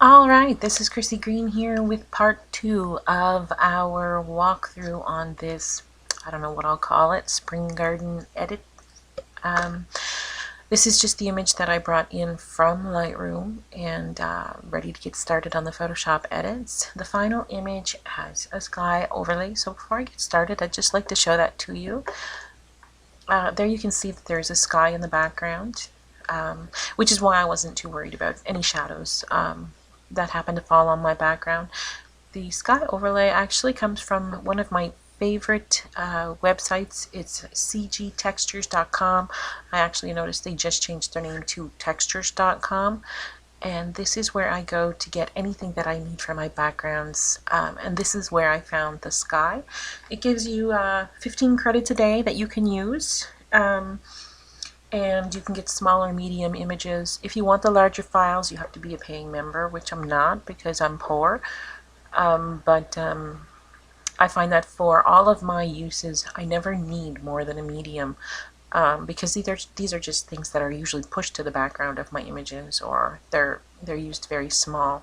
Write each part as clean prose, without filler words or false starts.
Alright, this is Chrissy Green here with part 2 of our walkthrough on this, I don't know what I'll call it, Spring Garden edit. This is just the image that I brought in from Lightroom and ready to get started on the Photoshop edits. The final image has a sky overlay, so before I get started I'd just like to show that to you. There you can see that there's a sky in the background, which is why I wasn't too worried about any shadows that happened to fall on my background. The sky overlay actually comes from one of my favorite websites. It's cgtextures.com. I actually noticed they just changed their name to textures.com, and this is where I go to get anything that I need for my backgrounds, and this is where I found the sky. It gives you 15 credits a day that you can use, and you can get small or medium images. If you want the larger files, you have to be a paying member, which I'm not because I'm poor. But I find that for all of my uses, I never need more than a medium, because these are just things that are usually pushed to the background of my images, or they're used very small.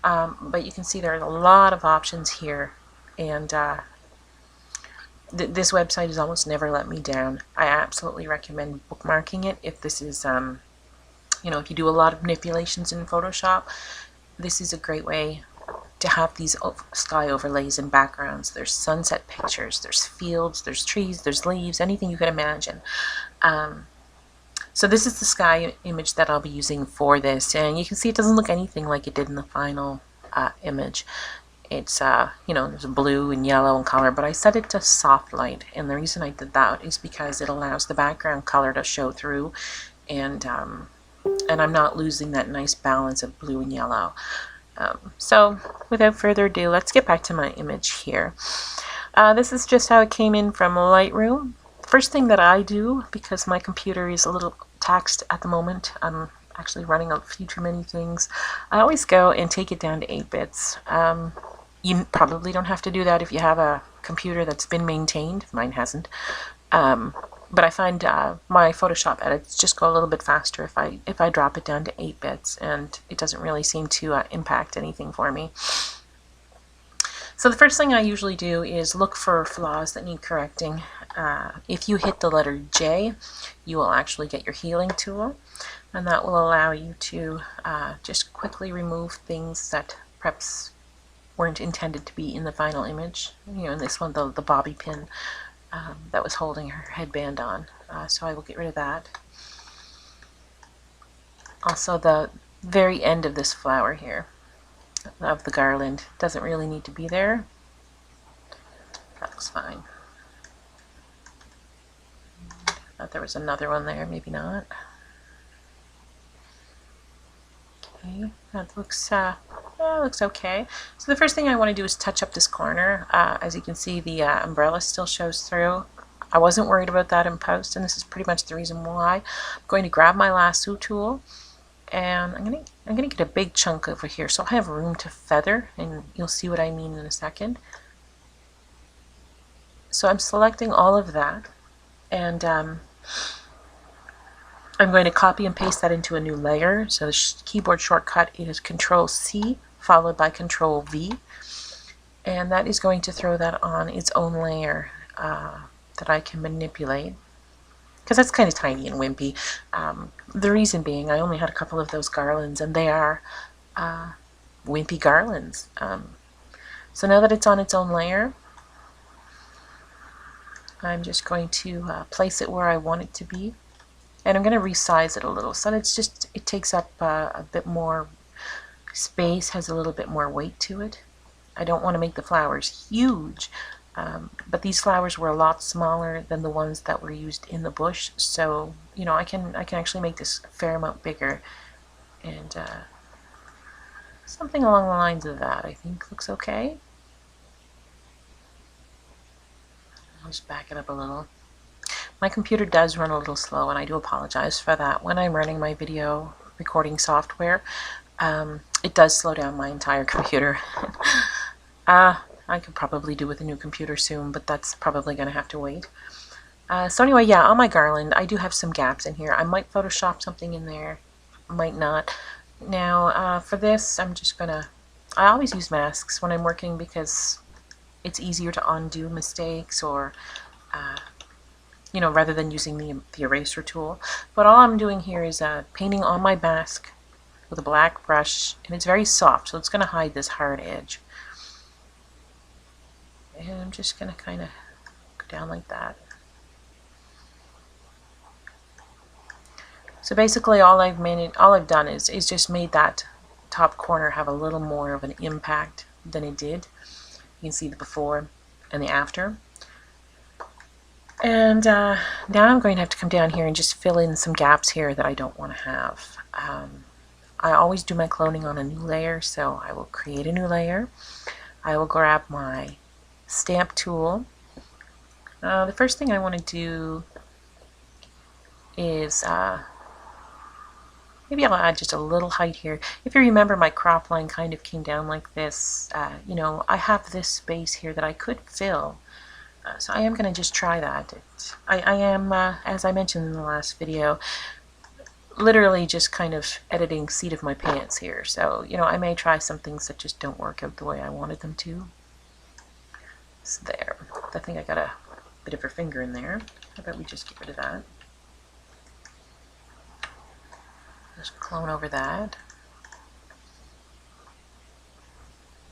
But you can see there are a lot of options here, and this website has almost never let me down. I absolutely recommend bookmarking it if this is, if you do a lot of manipulations in Photoshop. This is a great way to have these sky overlays and backgrounds. There's sunset pictures, there's fields, there's trees, there's leaves, anything you could imagine. So this is the sky image that I'll be using for this, and you can see it doesn't look anything like it did in the final image. It's, there's blue and yellow in color, but I set it to soft light, and the reason I did that is because it allows the background color to show through, and I'm not losing that nice balance of blue and yellow. So without further ado, let's get back to my image here. This is just how it came in from Lightroom. First thing that I do, because my computer is a little taxed at the moment, I'm actually running a few too many things, I always go and take it down to 8 bits. You probably don't have to do that if you have a computer that's been maintained. Mine hasn't. But I find my Photoshop edits just go a little bit faster if I drop it down to 8 bits, and it doesn't really seem to impact anything for me. So the first thing I usually do is look for flaws that need correcting. If you hit the letter J, you will actually get your healing tool, and that will allow you to just quickly remove things that perhaps weren't intended to be in the final image. In this one, the bobby pin that was holding her headband on. So I will get rid of that. Also, the very end of this flower here, of the garland, doesn't really need to be there. That looks fine. Thought there was another one there, maybe not. Okay, that looks okay. So the first thing I want to do is touch up this corner. As you can see, the umbrella still shows through. I wasn't worried about that in post, and this is pretty much the reason why. I'm going to grab my lasso tool, and I'm gonna get a big chunk over here, so I have room to feather, and you'll see what I mean in a second. So I'm selecting all of that, and I'm going to copy and paste that into a new layer. So the keyboard shortcut is Control-C followed by Control-V, and that is going to throw that on its own layer that I can manipulate, because that's kind of tiny and wimpy. The reason being, I only had a couple of those garlands, and they are wimpy garlands. So now that it's on its own layer, I'm just going to place it where I want it to be. And I'm going to resize it a little so that it takes up a bit more space, has a little bit more weight to it. I don't want to make the flowers huge, but these flowers were a lot smaller than the ones that were used in the bush, so I can actually make this a fair amount bigger, and something along the lines of that I think looks okay. I'll just back it up a little. My computer does run a little slow, and I do apologize for that. When I'm running my video recording software, it does slow down my entire computer. I could probably do with a new computer soon, but that's probably going to have to wait. So anyway, yeah, on my garland, I do have some gaps in here. I might Photoshop something in there, might not. Now for this, I'm just gonna, I always use masks when I'm working because it's easier to undo mistakes, or you know, rather than using the eraser tool. But all I'm doing here is painting on my mask with a black brush, and it's very soft, so it's going to hide this hard edge. And I'm just going to kind of go down like that. So basically all I've done is just made that top corner have a little more of an impact than it did. You can see the before and the after. And now I'm going to have to come down here and just fill in some gaps here that I don't want to have. I always do my cloning on a new layer, so I will create a new layer. I will grab my stamp tool. The first thing I want to do is maybe I'll add just a little height here. If you remember, my crop line kind of came down like this. You know, I have this space here that I could fill. So I am going to just try that. I am, as I mentioned in the last video, literally just kind of editing seat of my pants here. So, you know, I may try some things that just don't work out the way I wanted them to. So there. I think I got a bit of her finger in there. How about we just get rid of that? Just clone over that.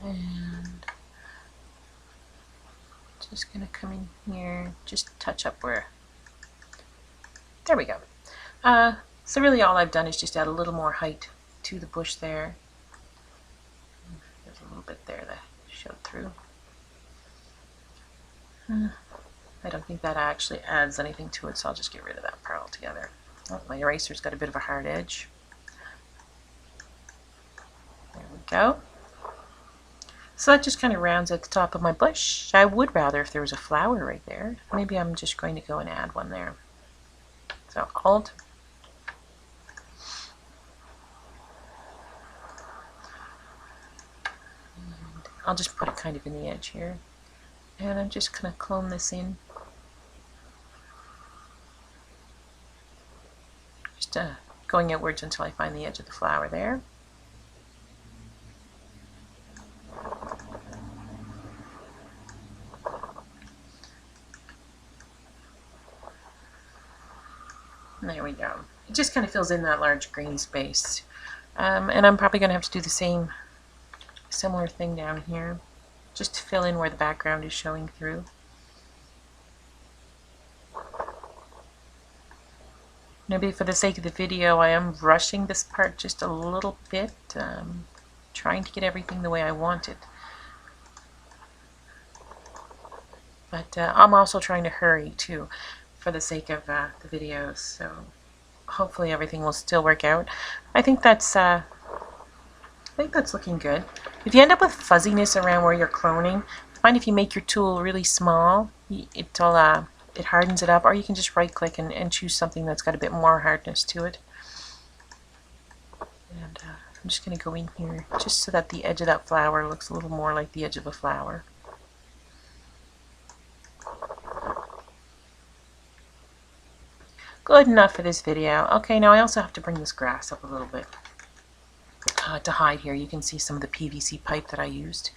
And just going to come in here, just touch up where, there we go. So really all I've done is just add a little more height to the bush there. There's a little bit there that showed through. I don't think that actually adds anything to it, so I'll just get rid of that part altogether. Oh, my eraser's got a bit of a hard edge. There we go. So that just kind of rounds at the top of my bush. I would rather if there was a flower right there. Maybe I'm just going to go and add one there. So Alt. And I'll just put it kind of in the edge here. And I'm just going to clone this in. Just going outwards until I find the edge of the flower there. There we go. It just kind of fills in that large green space. And I'm probably going to have to do the similar thing down here, just to fill in where the background is showing through. Maybe for the sake of the video, I am rushing this part just a little bit, trying to get everything the way I want it. But I'm also trying to hurry too, for the sake of the videos, so hopefully everything will still work out. I think that's looking good. If you end up with fuzziness around where you're cloning, I find if you make your tool really small, it hardens it up, or you can just right click and choose something that's got a bit more hardness to it. And I'm just going to go in here just so that the edge of that flower looks a little more like the edge of a flower. Good enough for this video. Okay, now I also have to bring this grass up a little bit to hide here. You can see some of the PVC pipe that I used.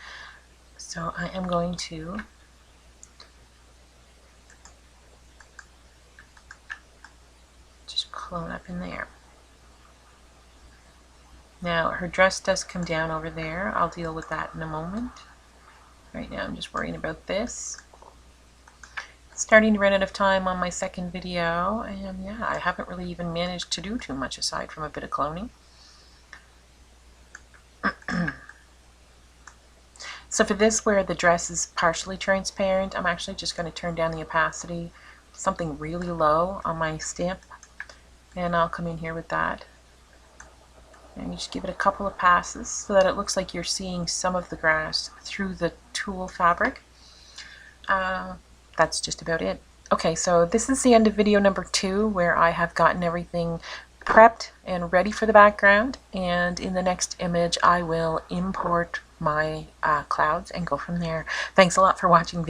So I am going to just clone up in there. Now her dress does come down over there. I'll deal with that in a moment. Right now I'm just worrying about this. Starting to run out of time on my second video, and yeah, I haven't really even managed to do too much aside from a bit of cloning. So for this, where the dress is partially transparent, I'm actually just going to turn down the opacity something really low on my stamp, and I'll come in here with that. And you just give it a couple of passes so that it looks like you're seeing some of the grass through the tulle fabric. That's just about it. Okay, so this is the end of video number 2, where I have gotten everything prepped and ready for the background, and in the next image I will import my clouds and go from there. Thanks a lot for watching.